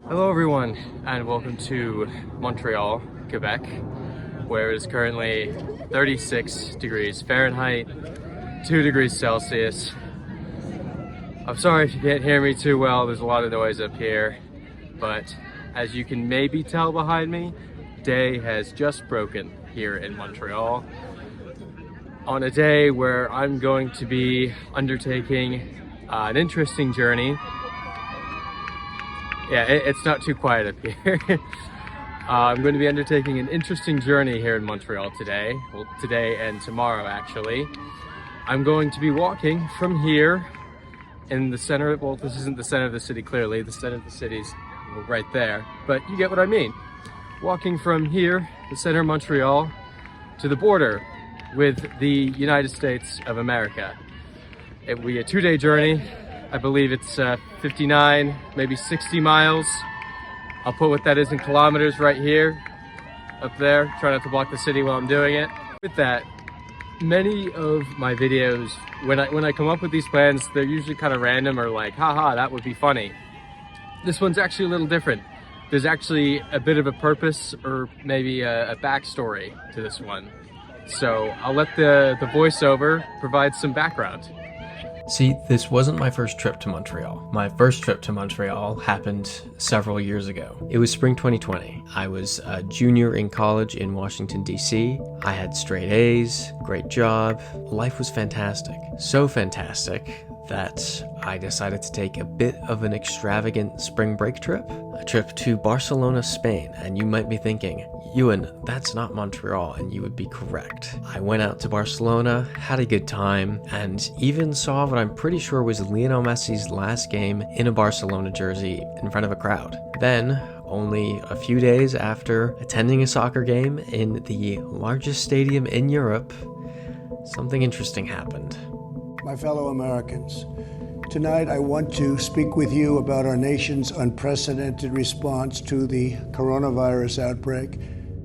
Hello everyone, and welcome to Montreal, Quebec, where it is currently 36 degrees Fahrenheit, 2 degrees Celsius. I'm sorry if you can't hear me too well, there's a lot of noise up here, but as you can maybe tell behind me, day has just broken here in Montreal on a day where I'm going to be undertaking an interesting journey. Yeah, it's not too quiet up here. I'm going to be undertaking an interesting journey here in Montreal today. Well, today and tomorrow, actually. I'm going to be walking from here in the center. Well, this isn't the center of the city, clearly. The center of the city's right there, but you get what I mean. Walking from here, the center of Montreal, to the border with the United States of America. It will be a 2-day journey. I believe it's 59, maybe 60 miles. I'll put what that is in kilometers right here, up there. Try not to block the city while I'm doing it. With that, many of my videos, when I come up with these plans, they're usually kind of random or like, haha, that would be funny. This one's actually a little different. There's actually a bit of a purpose or maybe a backstory to this one. So I'll let the voiceover provide some background. See, this wasn't my first trip to Montreal. My first trip to Montreal happened several years ago. It was spring 2020. I was a junior in college in Washington, D.C. I had straight A's, great job. Life was fantastic. So fantastic that I decided to take a bit of an extravagant spring break trip. A trip to Barcelona, Spain. And you might be thinking, Ewan, that's not Montreal, and you would be correct. I went out to Barcelona, had a good time, and even saw what I'm pretty sure was Lionel Messi's last game in a Barcelona jersey in front of a crowd. Then, only a few days after attending a soccer game in the largest stadium in Europe, something interesting happened. My fellow Americans, tonight I want to speak with you about our nation's unprecedented response to the coronavirus outbreak.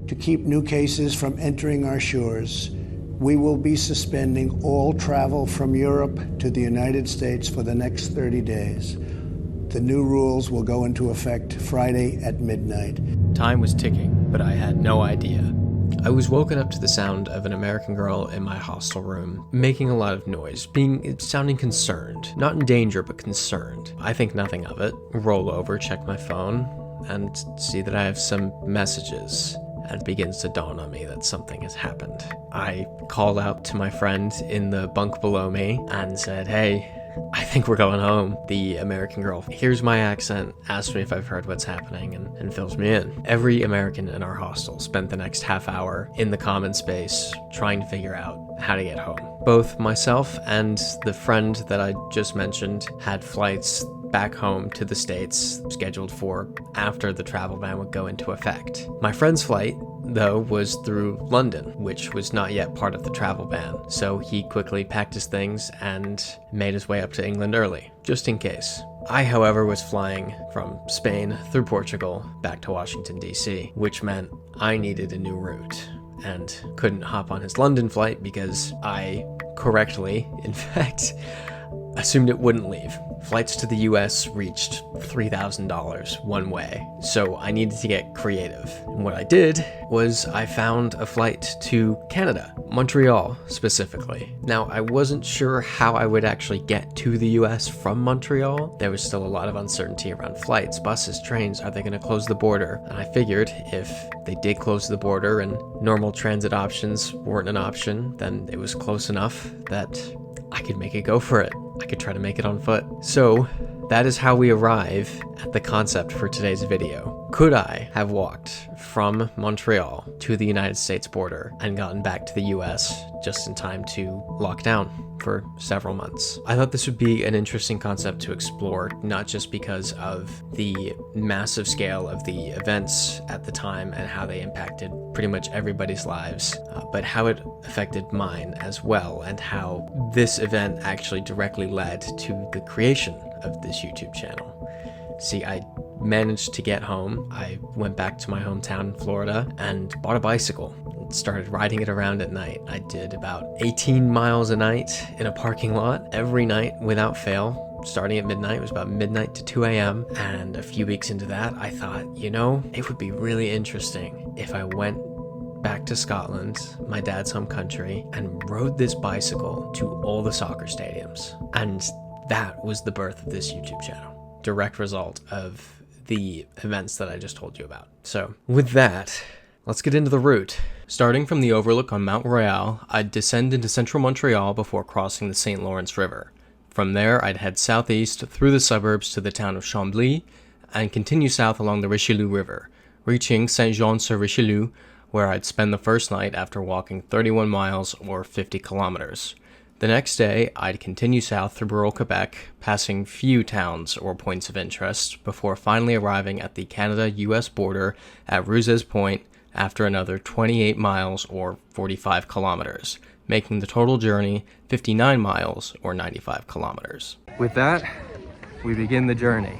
To keep new cases from entering our shores, we will be suspending all travel from Europe to the United States for the next 30 days. The new rules will go into effect Friday at midnight. Time was ticking, but I had no idea. I was woken up to the sound of an American girl in my hostel room, making a lot of noise, sounding concerned. Not in danger, but concerned. I think nothing of it. Roll over, check my phone, and see that I have some messages. And it begins to dawn on me that something has happened. I called out to my friend in the bunk below me and said, hey, I think we're going home. The American girl hears my accent, asks me if I've heard what's happening, and fills me in. Every American in our hostel spent the next half hour in the common space trying to figure out how to get home. Both myself and the friend that I just mentioned had flights back home to the States scheduled for after the travel ban would go into effect. My friend's flight, though, was through London, which was not yet part of the travel ban, so he quickly packed his things and made his way up to England early, just in case. I, however, was flying from Spain through Portugal back to Washington, D.C., which meant I needed a new route and couldn't hop on his London flight because I correctly, in fact, assumed it wouldn't leave. Flights to the US reached $3,000 one way, so I needed to get creative. And what I did was I found a flight to Canada, Montreal specifically. Now, I wasn't sure how I would actually get to the US from Montreal. There was still a lot of uncertainty around flights, buses, trains. Are they going to close the border? And I figured if they did close the border and normal transit options weren't an option, then it was close enough that I could make it go for it. I could try to make it on foot. So that is how we arrive at the concept for today's video. Could I have walked from Montreal to the United States border and gotten back to the US just in time to lock down for several months? I thought this would be an interesting concept to explore, not just because of the massive scale of the events at the time and how they impacted pretty much everybody's lives, but how it affected mine as well, and how this event actually directly led to the creation of this YouTube channel. See, I managed to get home. I went back to my hometown in Florida and bought a bicycle and started riding it around at night. I did about 18 miles a night in a parking lot every night without fail. starting at midnight. It was about midnight to 2 a.m. And a few weeks into that, I thought, you know, it would be really interesting if I went back to Scotland, my dad's home country, and rode this bicycle to all the soccer stadiums. And that was the birth of this YouTube channel. Direct result of the events that I just told you about. So with that, let's get into the route. Starting from the overlook on Mount Royal, I'd descend into central Montreal before crossing the St. Lawrence River. From there, I'd head southeast through the suburbs to the town of Chambly and continue south along the Richelieu River, reaching Saint-Jean-sur-Richelieu, where I'd spend the first night after walking 31 miles or 50 kilometers. The next day, I'd continue south through rural Quebec, passing few towns or points of interest, before finally arriving at the Canada-US border at Roux's Point after another 28 miles or 45 kilometers, making the total journey 59 miles or 95 kilometers. With that, we begin the journey.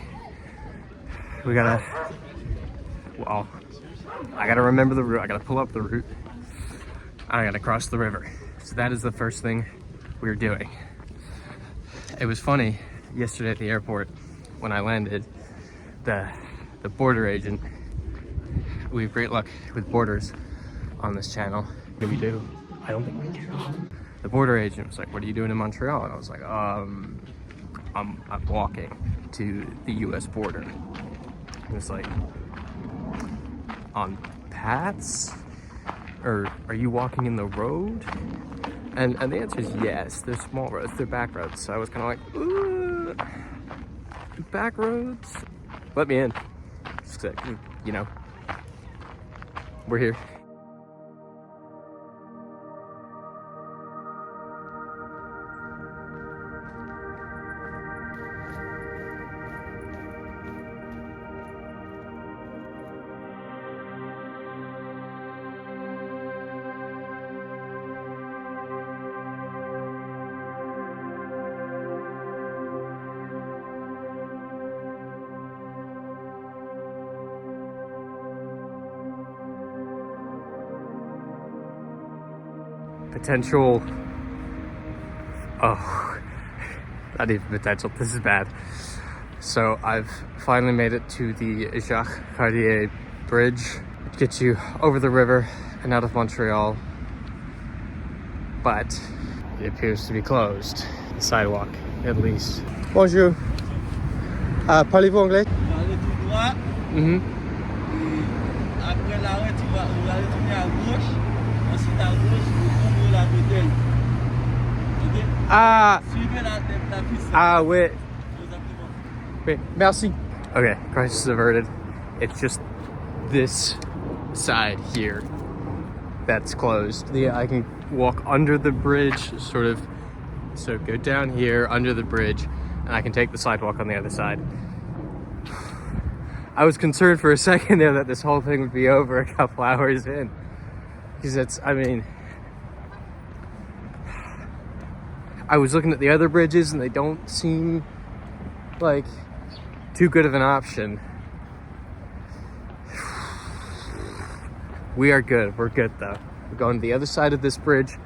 I gotta remember the route, I gotta pull up the route, I gotta cross the river. So that is the first thing we're doing. It was funny, yesterday at the airport, when I landed, the border agent, we have great luck with borders on this channel. Do we do? I don't think we do. The border agent was like, what are you doing in Montreal? And I was like, I'm walking to the US border. He was like, on paths? Or are you walking in the road? And the answer is yes. They're small roads, they're back roads. So I was kind of like, ooh, back roads? Let me in. Just, you know, we're here. Potential, not even potential, this is bad. So I've finally made it to the Jacques Cartier Bridge. It gets you over the river and out of Montreal, but it appears to be closed. The sidewalk, at least. Bonjour. Parlez-vous anglais? Lalu tout droit. Après l'arrêt, tu vas retourner à gauche. Ensuite à gauche, vous tombez la bretelle. Ok? Suivez la piste. Oui. Exactement. Wait, merci. Okay, crisis averted. It's just this side here that's closed. Yeah, I can walk under the bridge, sort of. So go down here under the bridge, and I can take the sidewalk on the other side. I was concerned for a second there that this whole thing would be over a couple hours in. Because it's, I mean, I was looking at the other bridges and they don't seem like too good of an option. We are good. We're good though. We're going to the other side of this bridge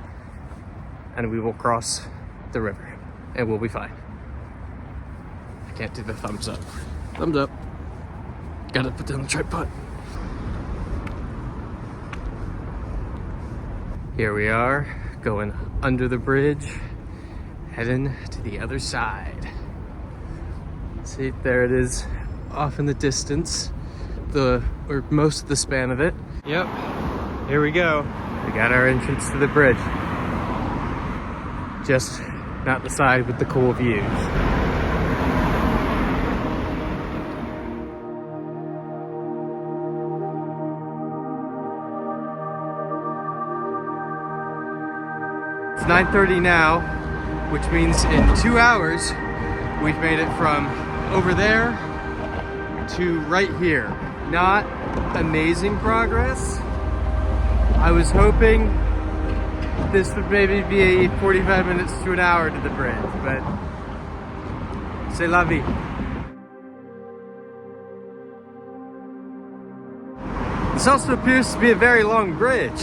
and we will cross the river and we'll be fine. I can't do the thumbs up. Thumbs up. Gotta put down the tripod. Here we are, going under the bridge, heading to the other side. See, there it is, off in the distance, or most of the span of it. Yep, here we go. We got our entrance to the bridge. Just not the side with the cool views. It's 9:30 now, which means in 2 hours, we've made it from over there to right here. Not amazing progress. I was hoping this would maybe be 45 minutes to an hour to the bridge, but c'est la vie. This also appears to be a very long bridge.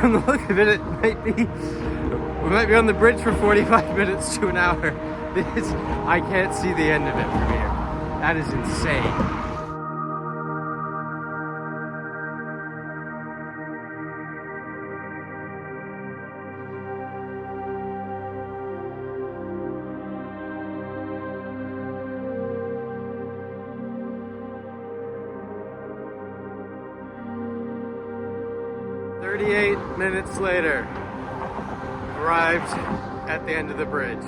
From the look of it, we might be on the bridge for 45 minutes to an hour. This, I can't see the end of it from here. That is insane. Minutes later, arrived at the end of the bridge.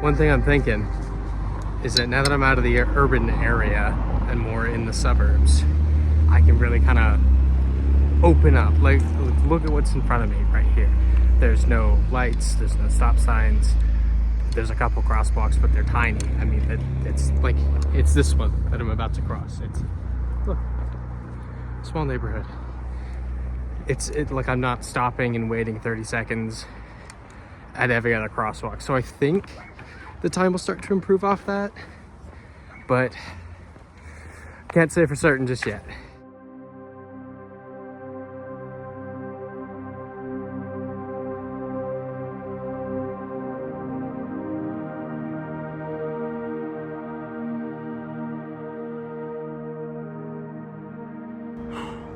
One thing I'm thinking is that now that I'm out of the urban area and more in the suburbs, I can really kind of open up. Like, look at what's in front of me right here. There's no lights, there's no stop signs. There's a couple crosswalks, but they're tiny. I mean, it's like, it's this one that I'm about to cross. It's, look, small neighborhood. It's like I'm not stopping and waiting 30 seconds at every other crosswalk. So I think the time will start to improve off that, but can't say for certain just yet.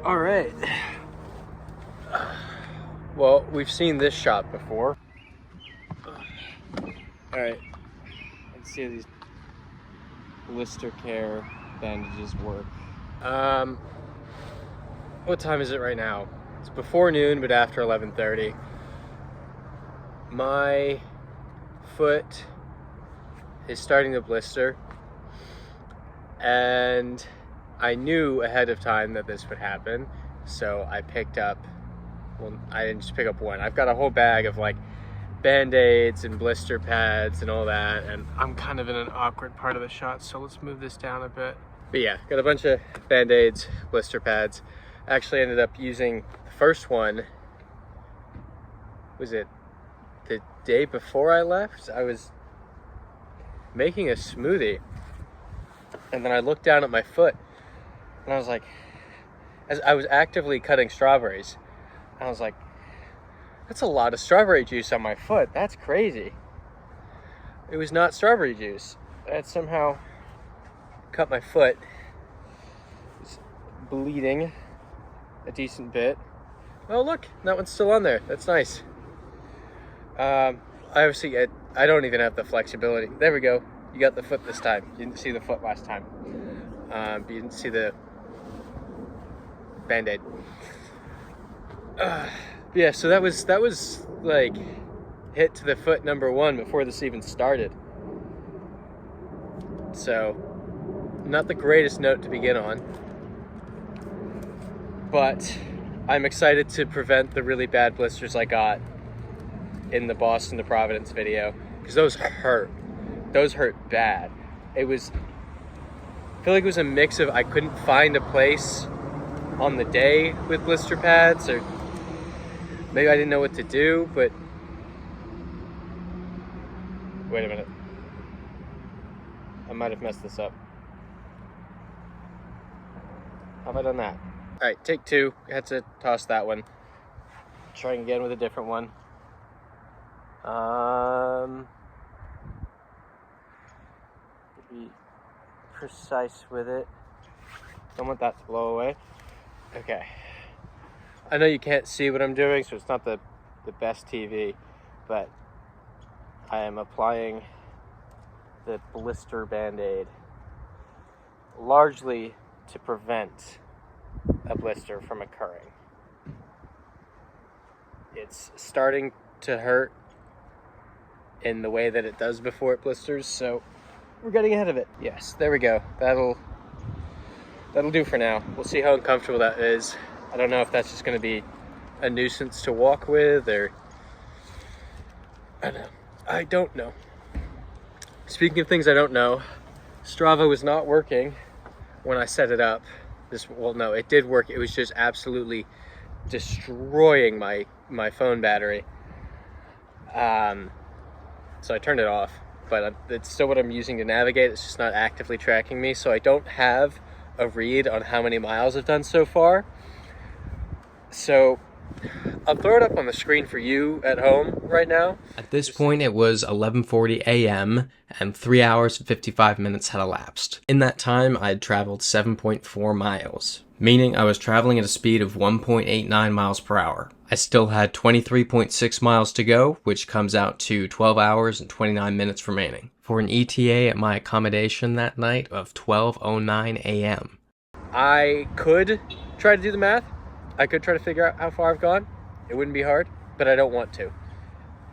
All right. Well, we've seen this shot before. All right. Let's see how these blister care bandages work. What time is it right now? It's before noon, but after 11:30. My foot is starting to blister, and I knew ahead of time that this would happen, so I picked up, well, I didn't just pick up one. I've got a whole bag of like Band-Aids and blister pads and all that, and I'm kind of in an awkward part of the shot, so let's move this down a bit. But yeah, got a bunch of Band-Aids, blister pads. Actually ended up using the first one, was it the day before I left? I was making a smoothie, and then I looked down at my foot, and I was like, as I was actively cutting strawberries, I was like, that's a lot of strawberry juice on my foot. That's crazy. It was not strawberry juice. That somehow cut my foot. It's bleeding a decent bit. Oh look, that one's still on there. That's nice. I don't even have the flexibility. There we go. You got the foot this time. You didn't see the foot last time. But you didn't see the Band-Aid. Yeah, so that was like hit to the foot number one before this even started. So, not the greatest note to begin on, but I'm excited to prevent the really bad blisters I got in the Boston to Providence video, because those hurt. Those hurt bad. I feel like it was a mix of I couldn't find a place on the day with blister pads, or maybe I didn't know what to do, but wait a minute. I might have messed this up. How have I done that? All right, take two. I had to toss that one. Trying again with a different one. Be precise with it. Don't want that to blow away. Okay. I know you can't see what I'm doing, so it's not the best TV, but I am applying the blister Band-Aid largely to prevent a blister from occurring. It's starting to hurt in the way that it does before it blisters, so we're getting ahead of it. Yes, there we go. That'll do for now. We'll see how uncomfortable that is. I don't know if that's just going to be a nuisance to walk with, or I don't know. Speaking of things I don't know, Strava was not working when I set it up. Well, no, it did work. It was just absolutely destroying my my phone battery. So I turned it off, but it's still what I'm using to navigate. It's just not actively tracking me, so I don't have a read on how many miles I've done so far. So I'll throw it up on the screen for you at home right now. At this point, it was 11:40 a.m. and 3 hours and 55 minutes had elapsed. In that time, I had traveled 7.4 miles, meaning I was traveling at a speed of 1.89 miles per hour. I still had 23.6 miles to go, which comes out to 12 hours and 29 minutes remaining, for an ETA at my accommodation that night of 12:09 a.m. I could try to do the math. I could try to figure out how far I've gone. It wouldn't be hard, but I don't want to,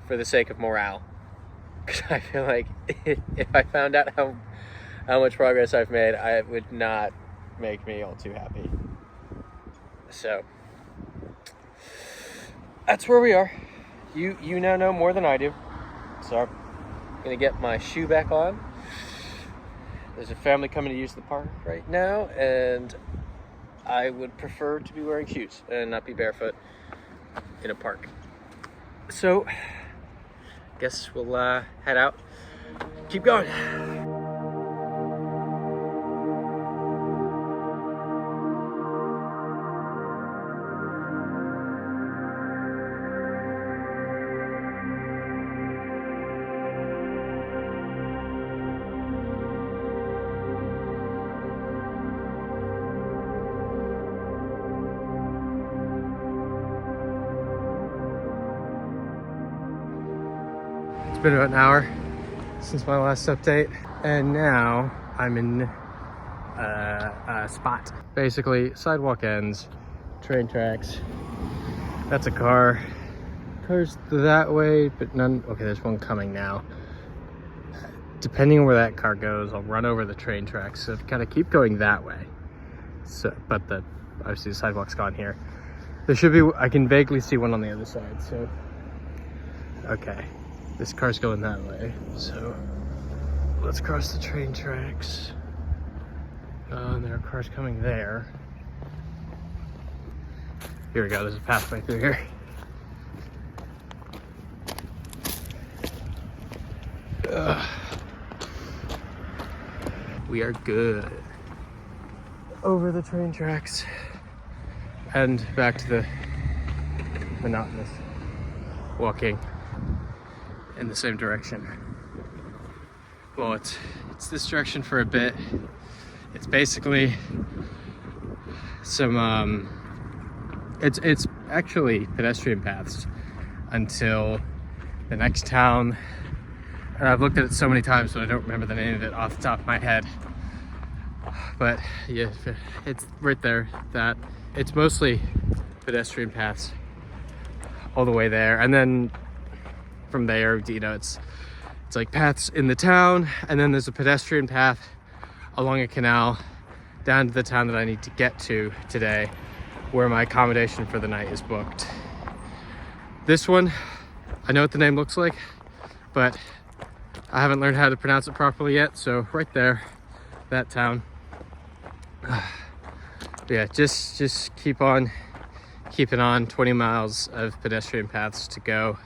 for the sake of morale. Because I feel like if I found out how much progress I've made, it would not make me all too happy. So that's where we are. You now know more than I do. So I'm gonna get my shoe back on. There's a family coming to use the park right now, and I would prefer to be wearing shoes and not be barefoot in a park. So, guess we'll head out. Keep going. It's been about an hour since my last update, and now I'm in a spot. Basically, sidewalk ends, train tracks. That's a car. Cars that way, but none. Okay, there's one coming now. Depending on where that car goes, I'll run over the train tracks. So kind of keep going that way. So, but obviously the sidewalk's gone here. There should be. I can vaguely see one on the other side. So, okay. This car's going that way, so let's cross the train tracks. And there are cars coming there. Here we go, there's a pathway through here. We are good. Over the train tracks and back to the monotonous walking in the same direction. Well, it's this direction for a bit. It's basically some it's actually pedestrian paths until the next town. And I've looked at it so many times, but I don't remember the name of it off the top of my head. But yeah, it's right there. That it's mostly pedestrian paths all the way there, and then from there, you know, it's like paths in the town, and then there's a pedestrian path along a canal down to the town that I need to get to today, where my accommodation for the night is booked. This one, I know what the name looks like, but I haven't learned how to pronounce it properly yet. So right there, that town. Yeah, just keep on keeping on. 20 miles of pedestrian paths to go.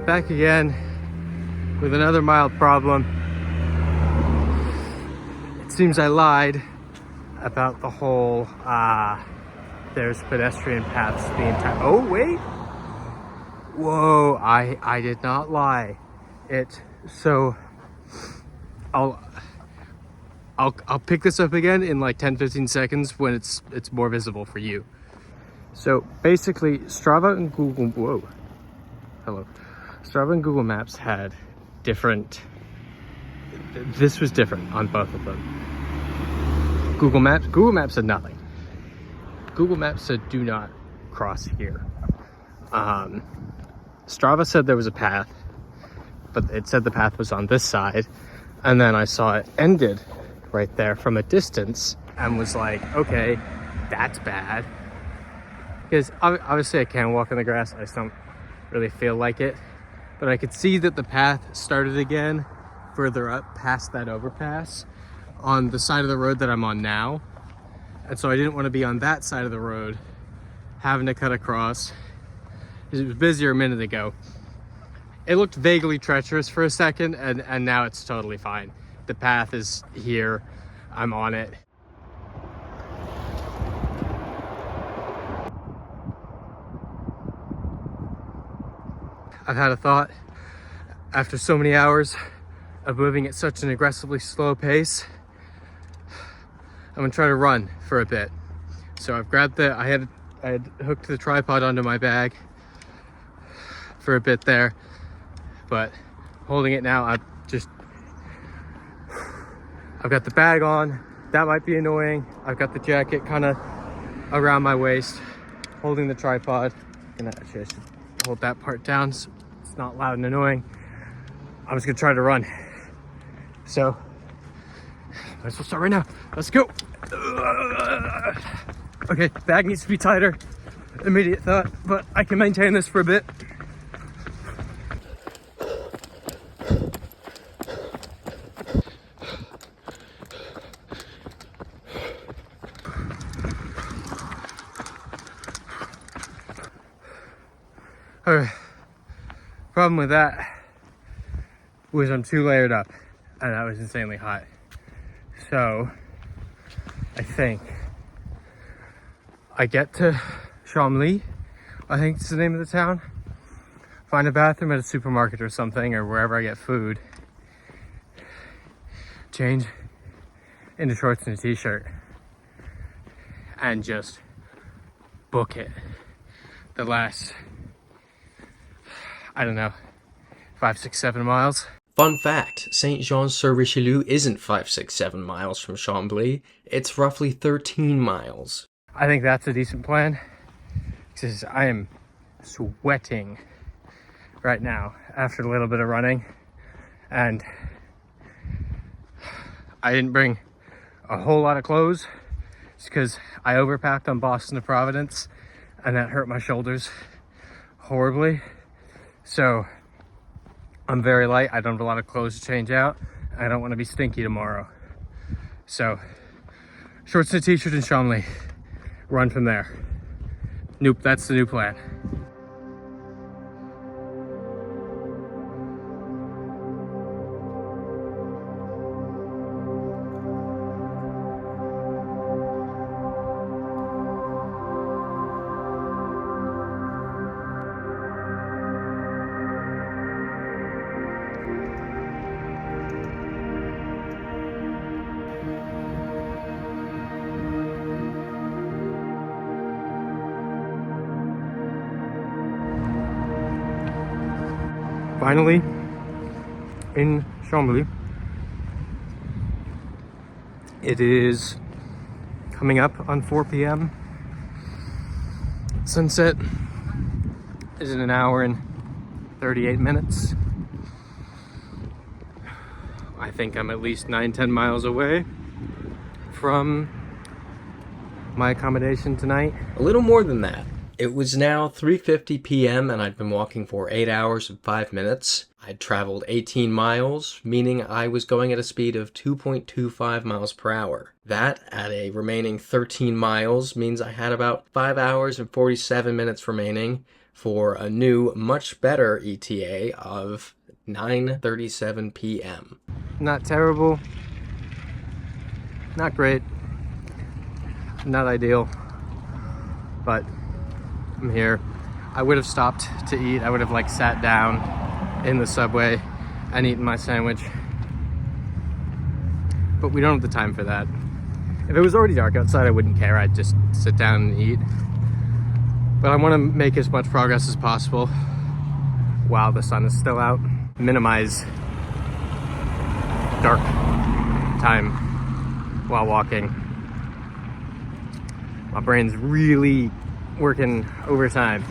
Back again with another mild problem. It seems I lied about the whole there's pedestrian paths the entire. Oh wait, whoa! I did not lie. So I'll pick this up again in like 10-15 seconds when it's more visible for you. So basically, Strava and Google. Whoa, hello. Strava and Google Maps had different, this was different on both of them. Google Maps said nothing. Google Maps said do not cross here. Strava said there was a path, but it said the path was on this side And then I saw it ended right there from a distance and was like, okay, that's bad. Because obviously I can walk on the grass, I just don't really feel like it. But I could see that the path started again further up past that overpass on the side of the road that I'm on now. And so I didn't want to be on that side of the road having to cut across. It was busier a minute ago. It looked vaguely treacherous for a second, and now it's totally fine. The path is here, I'm on it. I've had a thought after so many hours of moving at such an aggressively slow pace. I'm gonna try to run for a bit. So I've grabbed I had hooked the tripod onto my bag for a bit there, but holding it now, I've got the bag on. That might be annoying. I've got the jacket kind of around my waist, holding the tripod. And actually I should hold that part down so it's not loud and annoying. I'm just gonna try to run. So let's start right now. Let's go. Okay, bag needs to be tighter. Immediate thought, but I can maintain this for a bit. Alright, problem with that was I'm too layered up and that was insanely hot. So I think I get to Chambly, I think it's the name of the town, find a bathroom at a supermarket or something, or wherever I get food, change into shorts and a t-shirt, and just book it. The last, I don't know, 5, 6, 7 miles. Fun fact, Saint-Jean-sur-Richelieu isn't 5, 6, 7 miles from Chambly. It's roughly 13 miles. I think that's a decent plan, because I am sweating right now after a little bit of running, and I didn't bring a whole lot of clothes just because I overpacked on Boston to Providence, and that hurt my shoulders horribly. So I'm very light. I don't have a lot of clothes to change out. I don't want to be stinky tomorrow. So shorts and a t-shirt in Chambly. Run from there. Nope, that's the new plan. Finally, in Chambly. It is coming up on 4 p.m. Sunset is in an hour and 38 minutes. I think I'm at least 9-10 miles away from my accommodation tonight. A little more than that. It was now 3:50 p.m. and I'd been walking for 8 hours and 5 minutes. I'd traveled 18 miles, meaning I was going at a speed of 2.25 miles per hour. That, at a remaining 13 miles, means I had about 5 hours and 47 minutes remaining for a new, much better ETA of 9:37 p.m. Not terrible, not great, not ideal, but I'm here. I would have stopped to eat. I would have sat down in the subway and eaten my sandwich, but we don't have the time for that. If it was already dark outside, I wouldn't care. I'd just sit down and eat. But I want to make as much progress as possible while the sun is still out. Minimize dark time while walking. My brain's really working overtime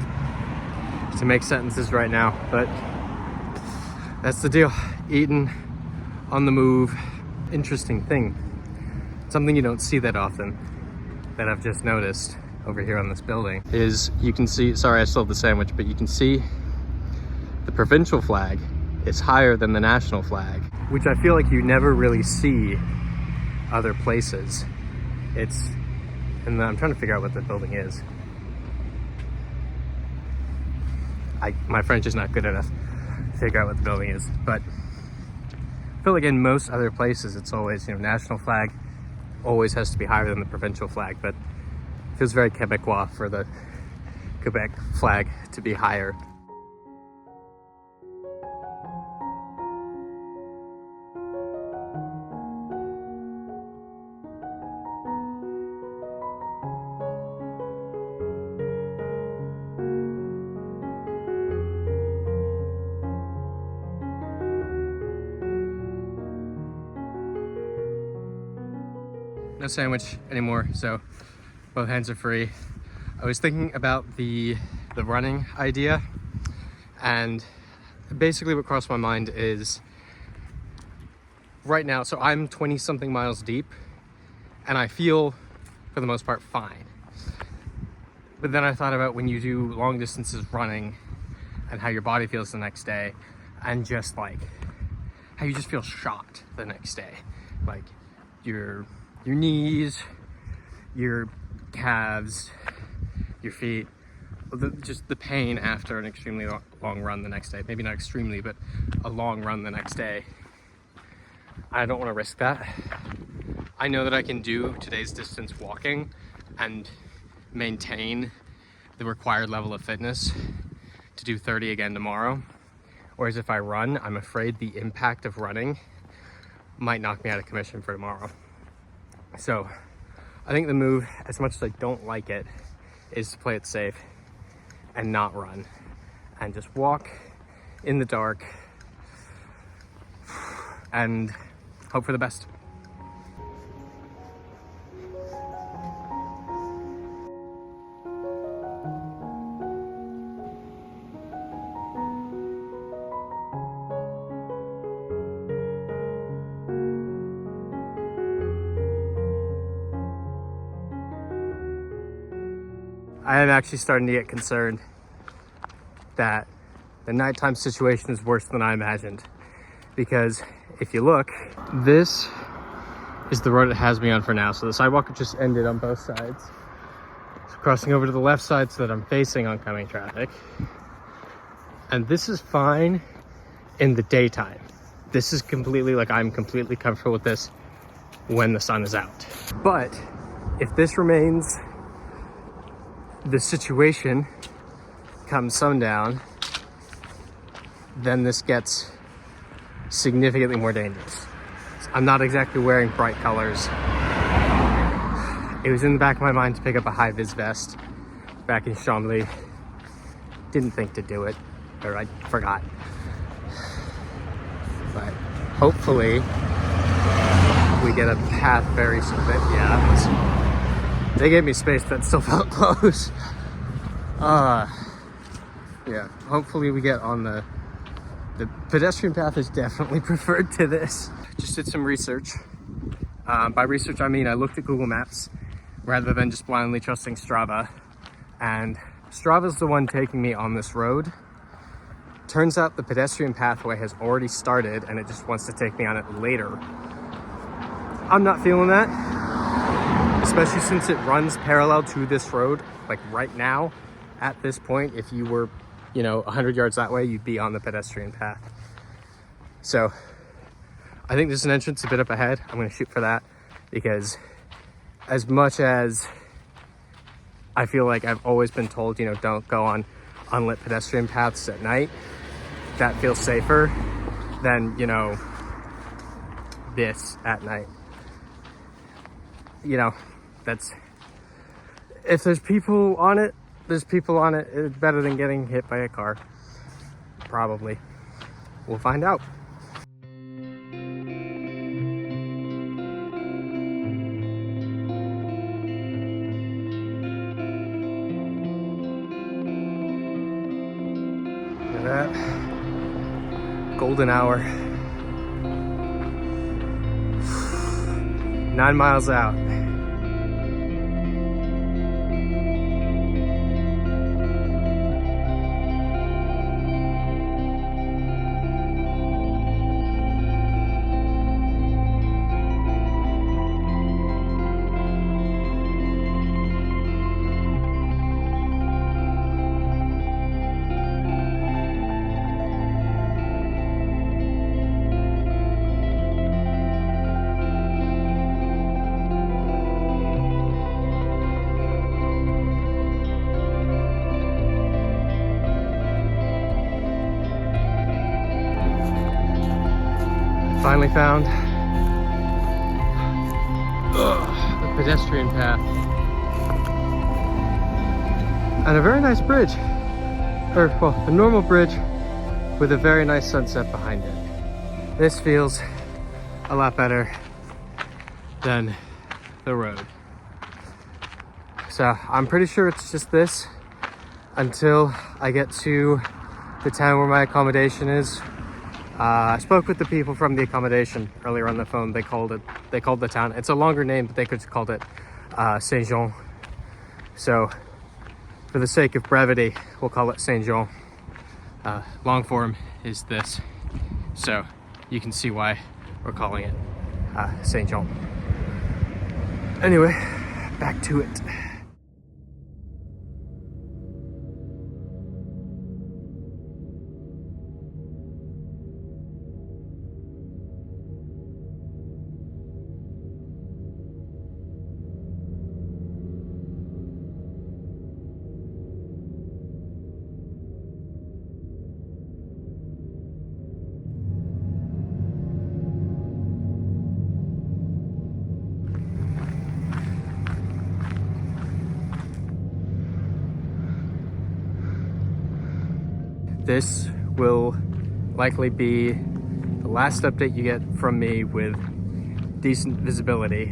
to make sentences right now, but that's the deal. Eating, on the move, interesting thing. Something you don't see that often that I've just noticed over here on this building is you can see, sorry I still have the sandwich, but you can see the provincial flag is higher than the national flag, which I feel like you never really see other places. And I'm trying to figure out what the building is. My French is not good enough to figure out what the building is, but I feel like in most other places it's always, national flag always has to be higher than the provincial flag, but it feels very Quebecois for the Quebec flag to be higher. No sandwich anymore, so both hands are free. I was thinking about the running idea, and basically what crossed my mind is right now, so I'm 20 something miles deep and I feel for the most part fine. But then I thought about when you do long distances running and how your body feels the next day, and just like how you just feel shot the next day. Like your knees, your calves, your feet, just the pain after an extremely long run the next day. Maybe not extremely, but a long run the next day. I don't want to risk that. I know that I can do today's distance walking and maintain the required level of fitness to do 30 again tomorrow. Whereas if I run, I'm afraid the impact of running might knock me out of commission for tomorrow. So I think the move, as much as I don't like it, is to play it safe and not run and just walk in the dark and hope for the best. I am actually starting to get concerned that the nighttime situation is worse than I imagined. Because if you look, this is the road it has me on for now. So the sidewalk just ended on both sides. So crossing over to the left side so that I'm facing oncoming traffic. And this is fine in the daytime. This is completely, I'm completely comfortable with this when the sun is out. But if this remains the situation come sundown, then this gets significantly more dangerous. I'm not exactly wearing bright colors. It was in the back of my mind to pick up a high-vis vest back in Chambly. Didn't think to do it, or I forgot. But hopefully we get a path very soon. Yeah, they gave me space that still felt close. Yeah, hopefully we get on the pedestrian path is definitely preferred to this. Just did some research. By research, I mean I looked at Google Maps rather than just blindly trusting Strava. And Strava's the one taking me on this road. Turns out the pedestrian pathway has already started and it just wants to take me on it later. I'm not feeling that, especially since it runs parallel to this road. Like right now, at this point, if you were 100 yards that way, you'd be on the pedestrian path. So I think there's an entrance a bit up ahead. I'm going to shoot for that, because as much as I feel like I've always been told, don't go on unlit pedestrian paths at night, that feels safer than, this at night. That's, if there's people on it, there's people on it. It's better than getting hit by a car. Probably. We'll find out. Look at that. Golden hour. 9 miles out. Finally found the pedestrian path and a very nice bridge, or well, a normal bridge with a very nice sunset behind it. This feels a lot better than the road. So I'm pretty sure it's just this until I get to the town where my accommodation is. I spoke with the people from the accommodation earlier on the phone. They called the town. It's a longer name, but they could have called it Saint Jean. So for the sake of brevity, we'll call it Saint Jean. Long form is this. So you can see why we're calling it Saint Jean. Anyway, back to it. This will likely be the last update you get from me with decent visibility.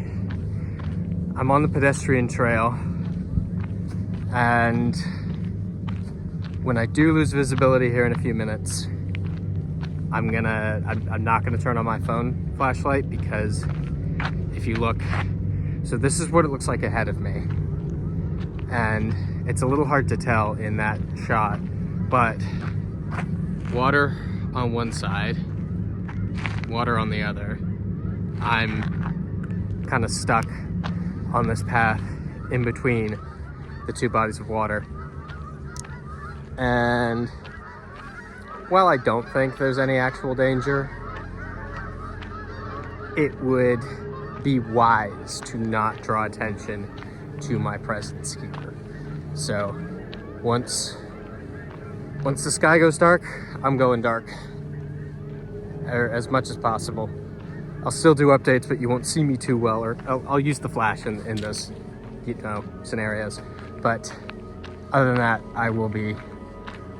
I'm on the pedestrian trail, and when I do lose visibility here in a few minutes, I'm not gonna turn on my phone flashlight, because if you look, so this is what it looks like ahead of me, and it's a little hard to tell in that shot, but water on one side, water on the other. I'm kind of stuck on this path in between the two bodies of water. And while I don't think there's any actual danger, it would be wise to not draw attention to my presence here. So once the sky goes dark, I'm going dark, or as much as possible. I'll still do updates, but you won't see me too well, or I'll use the flash in those, scenarios. But other than that, I will be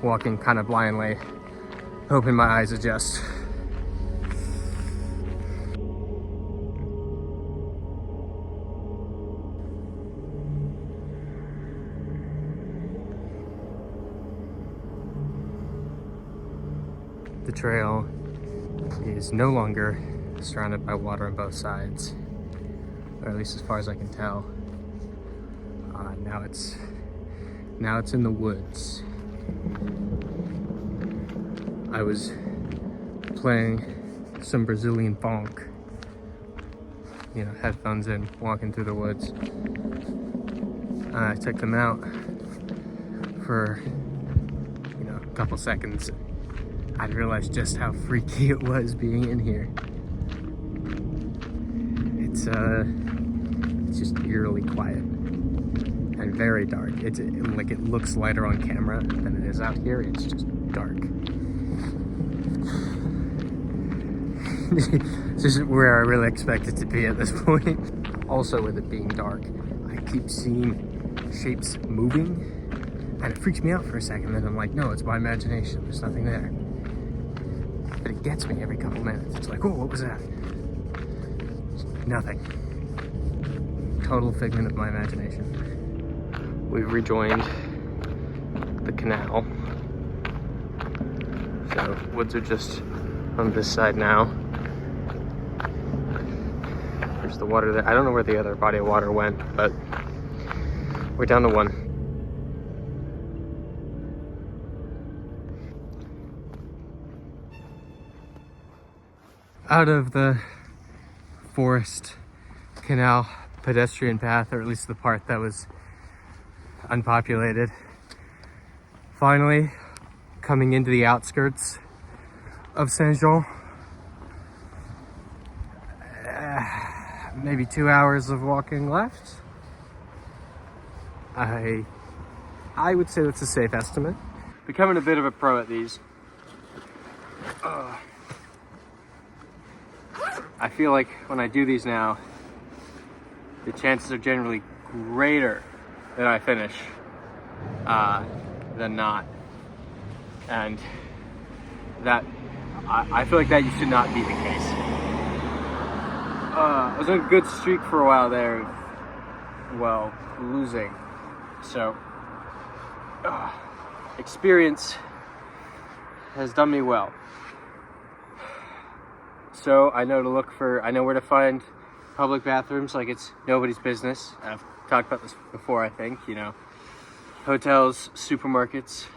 walking kind of blindly, hoping my eyes adjust. The trail is no longer surrounded by water on both sides, or at least as far as I can tell. Now it's in the woods. I was playing some Brazilian funk, headphones in, walking through the woods. I took them out for a couple seconds. I realized just how freaky it was being in here. It's just eerily quiet and very dark. It looks lighter on camera than it is out here. It's just dark. This is where I really expect it to be at this point. Also, with it being dark, I keep seeing shapes moving, and it freaks me out for a second. Then I'm like, no, it's my imagination. There's nothing there. But it gets me every couple minutes. It's like, oh, what was that? Nothing. Total figment of my imagination. We've rejoined the canal. So woods are just on this side now. There's the water there. I don't know where the other body of water went, but we're down to one. Out of the forest canal pedestrian path, or at least the part that was unpopulated. Finally, coming into the outskirts of Saint-Jean. Maybe 2 hours of walking left. I would say that's a safe estimate. Becoming a bit of a pro at these. I feel like when I do these now, the chances are generally greater that I finish than not. And that, I feel like that should not be the case. I was on a good streak for a while there, well, losing. So, experience has done me well. So I know where to find public bathrooms like it's nobody's business. I've talked about this before, I think, you know. Hotels, supermarkets,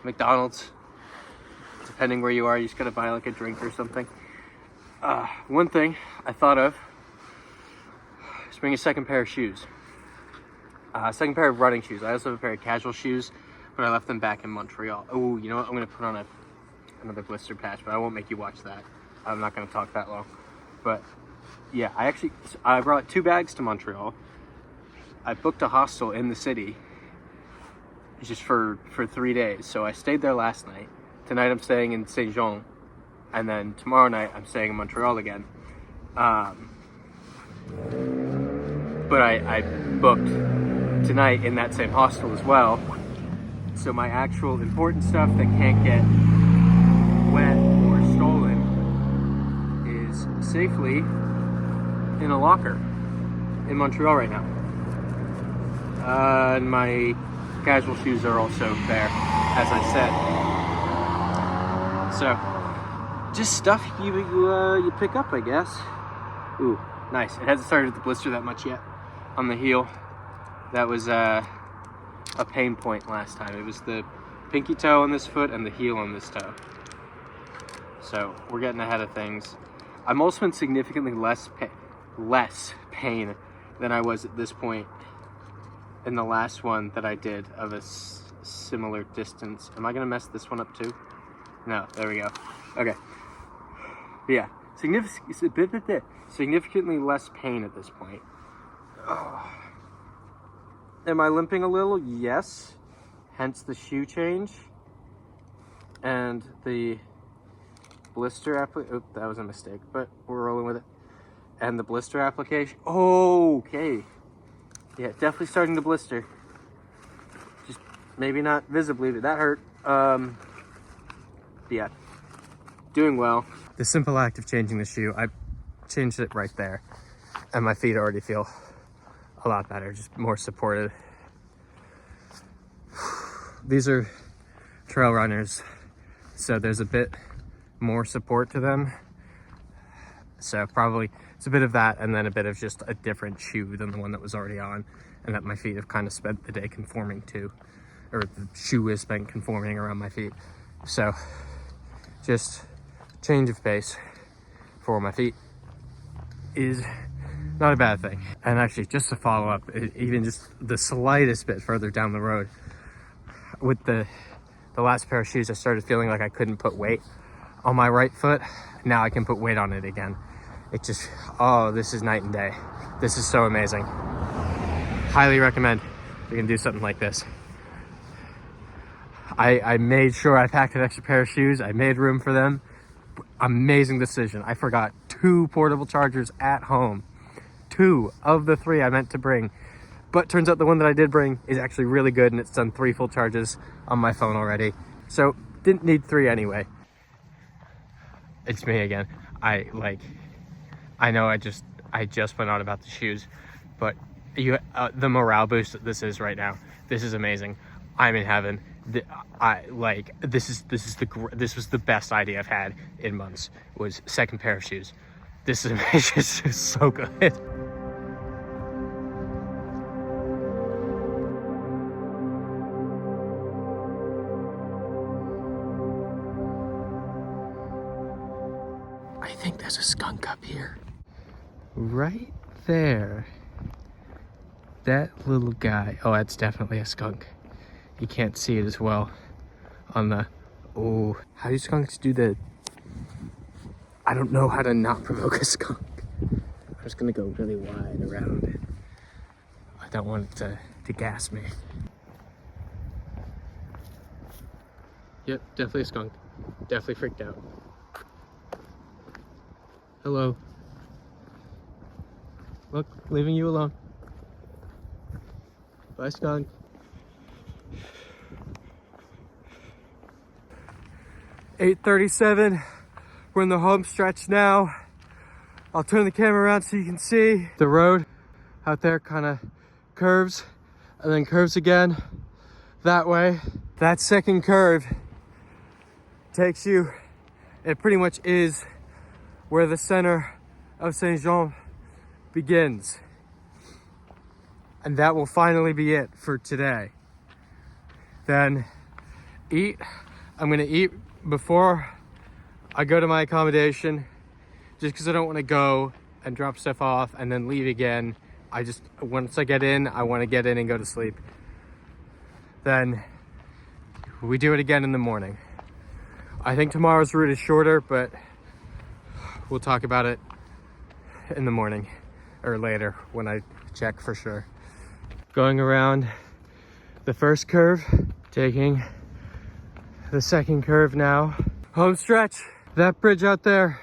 McDonald's. Depending where you are, you just gotta buy like a drink or something. One thing I thought of is bring a second pair of shoes. Second pair of running shoes. I also have a pair of casual shoes, but I left them back in Montreal. Oh, you know what? I'm gonna put on another blister patch, but I won't make you watch that. I'm not gonna talk that long. But yeah, I brought 2 bags to Montreal. I booked a hostel in the city just for 3 days. So I stayed there last night. Tonight I'm staying in Saint-Jean. And then tomorrow night I'm staying in Montreal again. But I booked tonight in that same hostel as well. So my actual important stuff that can't get wet or stolen is safely in a locker in Montreal right now. And my casual shoes are also there, as I said. So, just stuff you pick up, I guess. Ooh, nice. It hasn't started to blister that much yet on the heel. That was a pain point last time. It was the pinky toe on this foot and the heel on this toe. So we're getting ahead of things. I'm also in significantly less pain than I was at this point in the last one that I did of a similar distance. Am I gonna mess this one up too? No, there we go. Okay. But yeah, significantly less pain at this point. Oh. Am I limping a little? Yes. Hence the shoe change and the blister application. Oop, that was a mistake, but we're rolling with it. And the blister application. Oh, okay. Yeah, definitely starting to blister. Just maybe not visibly, but that hurt. Yeah, doing well. The simple act of changing the shoe, I changed it right there, and my feet already feel a lot better, just more supported. These are trail runners, so there's a bit more support to them. So probably it's a bit of that, and then a bit of just a different shoe than the one that was already on, and that my feet have kind of spent the day conforming to, or the shoe has been conforming around my feet. So just change of pace for my feet is not a bad thing. And actually, just to follow up, even just the slightest bit further down the road, with the last pair of shoes, I started feeling like I couldn't put weight on my right foot. Now I can put weight on it again. It just, oh, this is night and day. This is so amazing. Highly recommend you can do something like this. I made sure I packed an extra pair of shoes. I made room for them. Amazing decision. I forgot 2 portable chargers at home. 2 of the 3 I meant to bring. But turns out the one that I did bring is actually really good, and it's done 3 full charges on my phone already. So didn't need 3 anyway. It's me again. I know I just went on about the shoes, but the morale boost that this is right now. This is amazing. I'm in heaven. This was the best idea I've had in months. Was second pair of shoes. This image is just so good. I think there's a skunk up here. Right there. That little guy. Oh, that's definitely a skunk. You can't see it as well on the... Oh, how do skunks do the... I don't know how to not provoke a skunk. I'm just gonna go really wide around it. I don't want it to gas me. Yep, definitely a skunk. Definitely freaked out. Hello. Look, leaving you alone. Bye, skunk. (8:37). We're in the home stretch now. I'll turn the camera around so you can see the road out there kind of curves and then curves again that way. That second curve takes you, it pretty much is where the center of Saint Jean begins. And that will finally be it for today. Then eat. I'm gonna eat before I go to my accommodation, just because I don't want to go and drop stuff off and then leave again. Once I get in, I want to get in and go to sleep. Then we do it again in the morning. I think tomorrow's route is shorter, but we'll talk about it in the morning or later when I check for sure. Going around the first curve, taking the second curve now. Home stretch. That bridge out there,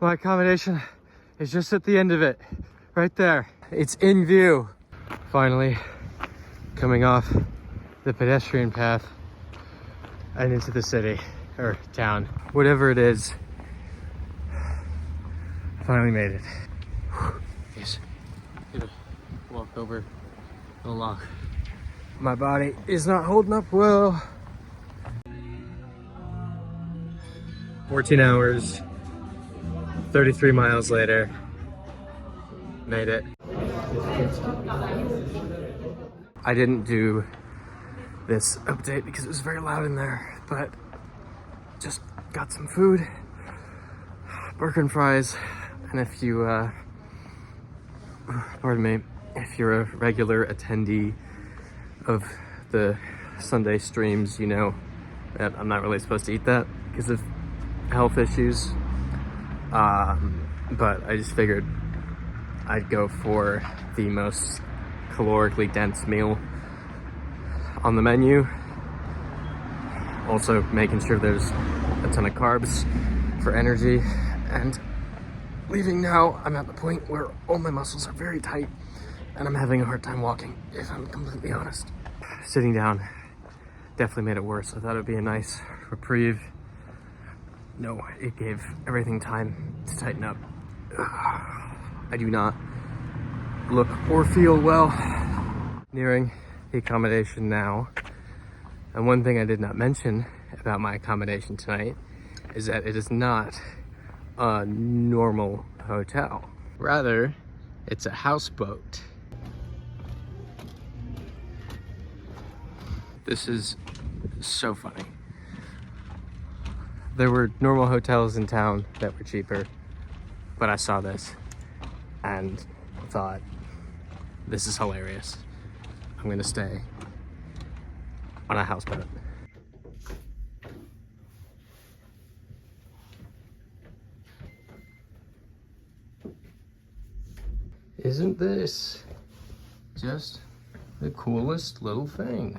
my accommodation is just at the end of it, right there. It's in view. Finally, coming off the pedestrian path and into the city, or town, whatever it is. Finally made it. Yes, gonna walk over the lock. My body is not holding up well. 14 hours, 33 miles later, made it. I didn't do this update because it was very loud in there, but just got some food, burger and fries, and if you, pardon me, if you're a regular attendee of the Sunday streams, you know that I'm not really supposed to eat that because of health issues, but I just figured I'd go for the most calorically dense meal on the menu, also making sure there's a ton of carbs for energy. And leaving now, I'm at the point where all my muscles are very tight and I'm having a hard time walking, if I'm completely honest. Sitting down definitely made it worse. I thought it would be a nice reprieve. No, it gave everything time to tighten up. I do not look or feel well. Nearing the accommodation now. And one thing I did not mention about my accommodation tonight is that it is not a normal hotel. Rather, it's a houseboat. This is so funny. There were normal hotels in town that were cheaper, but I saw this and thought, this is hilarious. I'm gonna stay on a houseboat. Isn't this just the coolest little thing?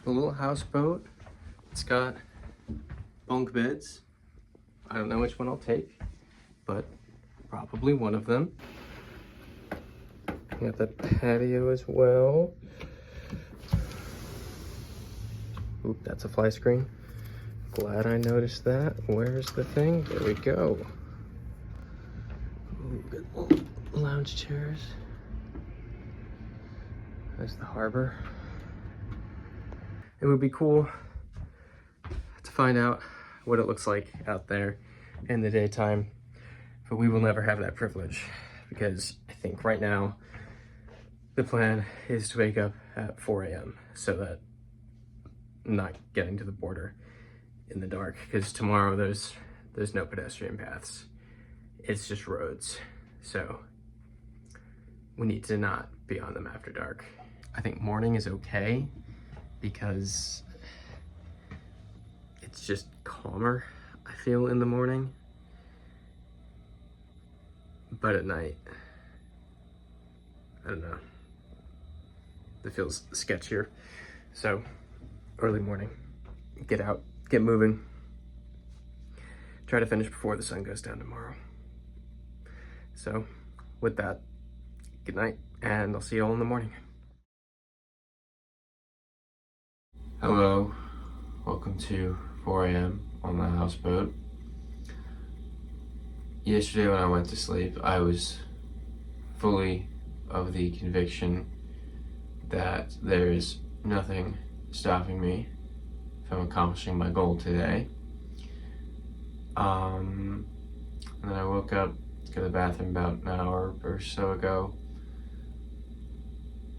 A little houseboat. It's got bunk beds. I don't know which one I'll take, but probably one of them. Got the patio as well. Oop, that's a fly screen. Glad I noticed that. Where's the thing? There we go. Ooh, good little lounge chairs. There's the harbor. It would be cool to find out what it looks like out there in the daytime, but we will never have that privilege because I think right now the plan is to wake up at 4 a.m. so that I'm not getting to the border in the dark, because tomorrow there's no pedestrian paths. It's just roads. So we need to not be on them after dark. I think morning is okay because it's just calmer, I feel, in the morning. But at night, I don't know. It feels sketchier. So early morning, get out, get moving. Try to finish before the sun goes down tomorrow. So with that, good night, and I'll see you all in the morning. Hello, welcome to 4 a.m. on the houseboat. Yesterday when I went to sleep, I was fully of the conviction that there is nothing stopping me from accomplishing my goal today. And then I woke up to go to the bathroom about an hour or so ago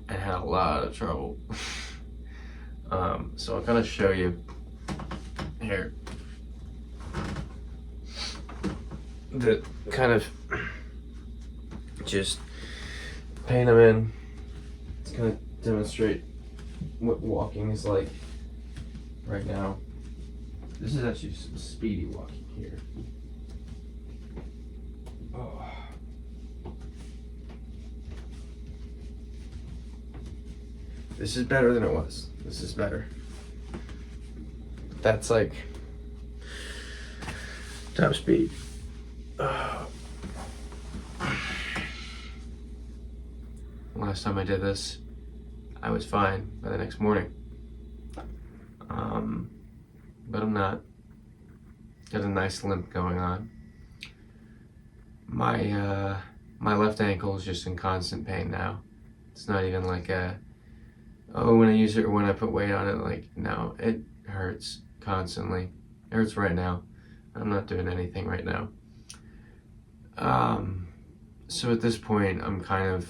and had a lot of trouble. So I'll kind of show you here. The kind of just pain I'm in. It's gonna demonstrate what walking is like right now. This is actually some speedy walking here. Oh. This is better than it was. This is better. That's like top speed. Last time I did this, I was fine by the next morning. But I'm not. Got a nice limp going on. My left ankle is just in constant pain now. It's not even like when I use it or when I put weight on it, like, no, it hurts constantly. It hurts right now. I'm not doing anything right now. So at this point, I'm trying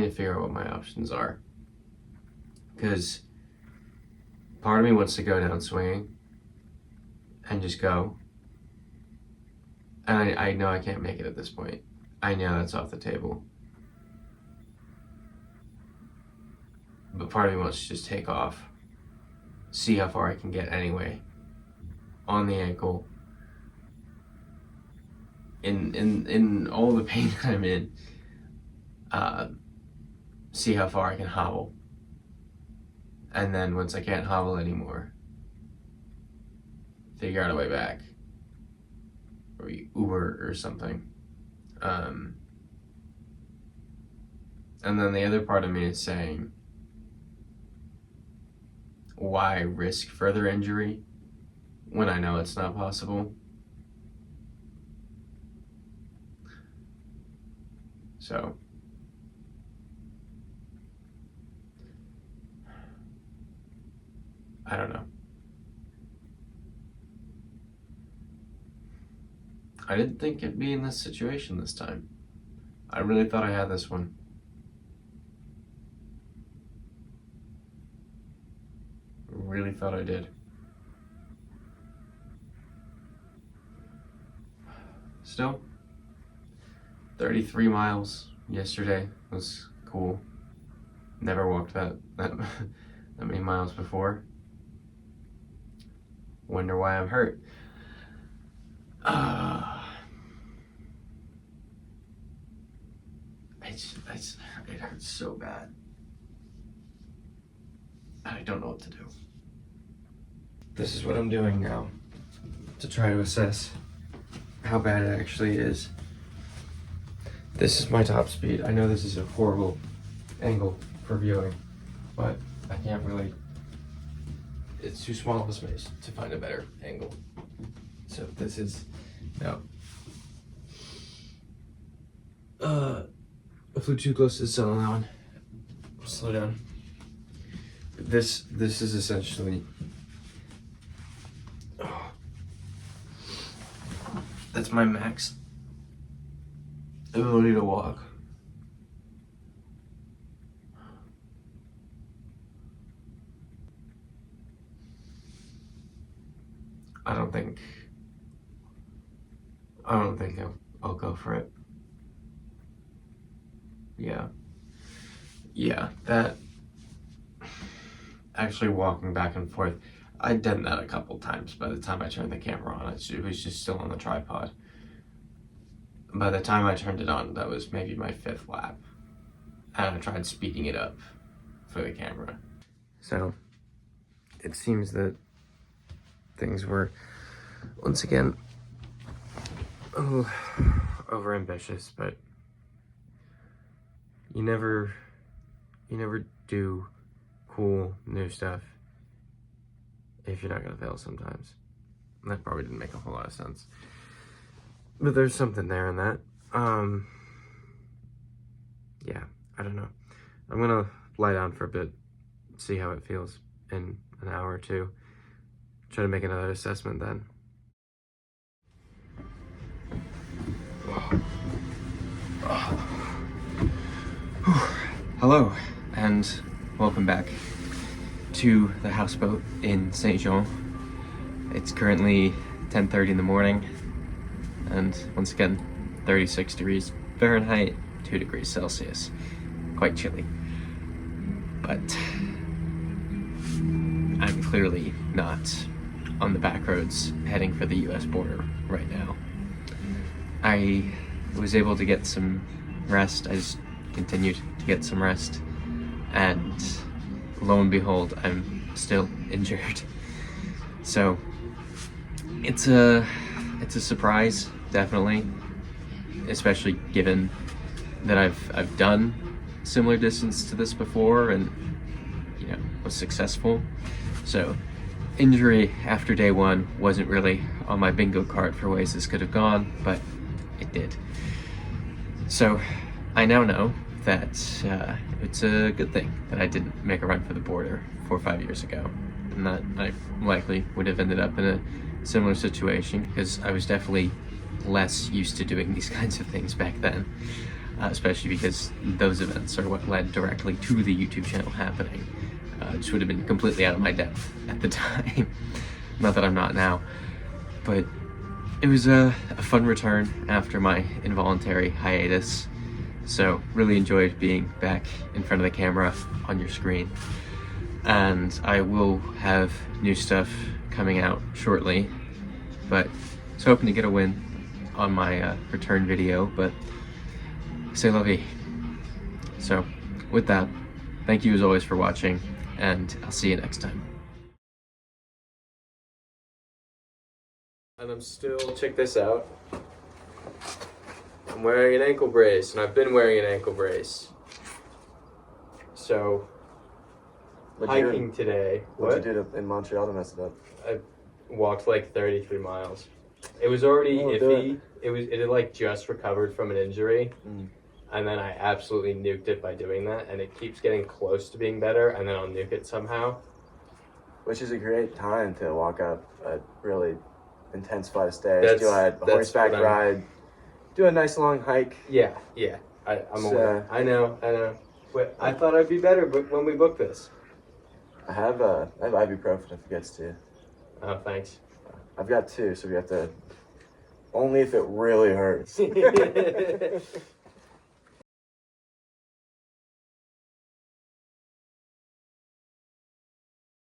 to figure out what my options are. Because part of me wants to go down swinging and just go. And I know I can't make it at this point. I know that's off the table. But part of me wants to just take off, see how far I can get anyway, on the ankle, in all the pain that I'm in, see how far I can hobble. And then once I can't hobble anymore, figure out a way back, or Uber or something. And then the other part of me is saying, why risk further injury when I know it's not possible? So I don't know. I didn't think it'd be in this situation this time. I really thought I had this one. Really thought I did. Still, 33 miles yesterday was cool. Never walked that many miles before. Wonder why I'm hurt. It hurts so bad. I don't know what to do. This is what I'm doing now to try to assess how bad it actually is. This is my top speed. I know this is a horrible angle for viewing, but I can't really, it's too small of a space to find a better angle. So this is, no. I flew too close to the sun on that one. Slow down. This is essentially That's my max ability to walk. I don't think I'll go for it. Yeah, that actually walking back and forth, I'd done that a couple times. By the time I turned the camera on, it was just still on the tripod. By the time I turned it on, that was maybe my 5th lap, and I tried speeding it up for the camera. So it seems that things were once again over ambitious, but you never do cool new stuff if you're not gonna fail sometimes. And that probably didn't make a whole lot of sense, but there's something there in that. Yeah, I don't know. I'm gonna lie down for a bit, see how it feels in an hour or two, try to make another assessment then. Hello, and welcome back to the houseboat in Saint Jean. It's currently 10:30 in the morning, and once again, 36 degrees Fahrenheit, 2 degrees Celsius. Quite chilly. But I'm clearly not on the back roads heading for the US border right now. I was able to get some rest. I just continued to get some rest, and lo and behold, I'm still injured. So it's a surprise, definitely, especially given that I've done similar distance to this before and, you know, was successful. So injury after day 1 wasn't really on my bingo card for ways this could have gone, but it did. So I now know that it's a good thing that I didn't make a run for the border 4 or 5 years ago, and that I likely would have ended up in a similar situation, because I was definitely less used to doing these kinds of things back then, especially because those events are what led directly to the YouTube channel happening. Which would have been completely out of my depth at the time. Not that I'm not now, but it was a fun return after my involuntary hiatus. So really enjoyed being back in front of the camera on your screen. And I will have new stuff coming out shortly, but I was hoping to get a win on my return video, but c'est la vie. So with that, thank you as always for watching, and I'll see you next time. And I'm still, check this out. I'm wearing an ankle brace, and I've been wearing an ankle brace. So, hiking today. What'd you do in Montreal to mess it up? I walked like 33 miles. It was already iffy. It had like just recovered from an injury. And then I absolutely nuked it by doing that, and it keeps getting close to being better, and then I'll nuke it somehow. Which is a great time to walk up a really intense flight of stairs, do a horseback ride, do a nice long hike. Yeah, I'm aware. I know. Wait, I thought I'd be better when we booked this. I have ibuprofen if it gets to you. Oh, thanks. I've got 2, so we have to, only if it really hurts.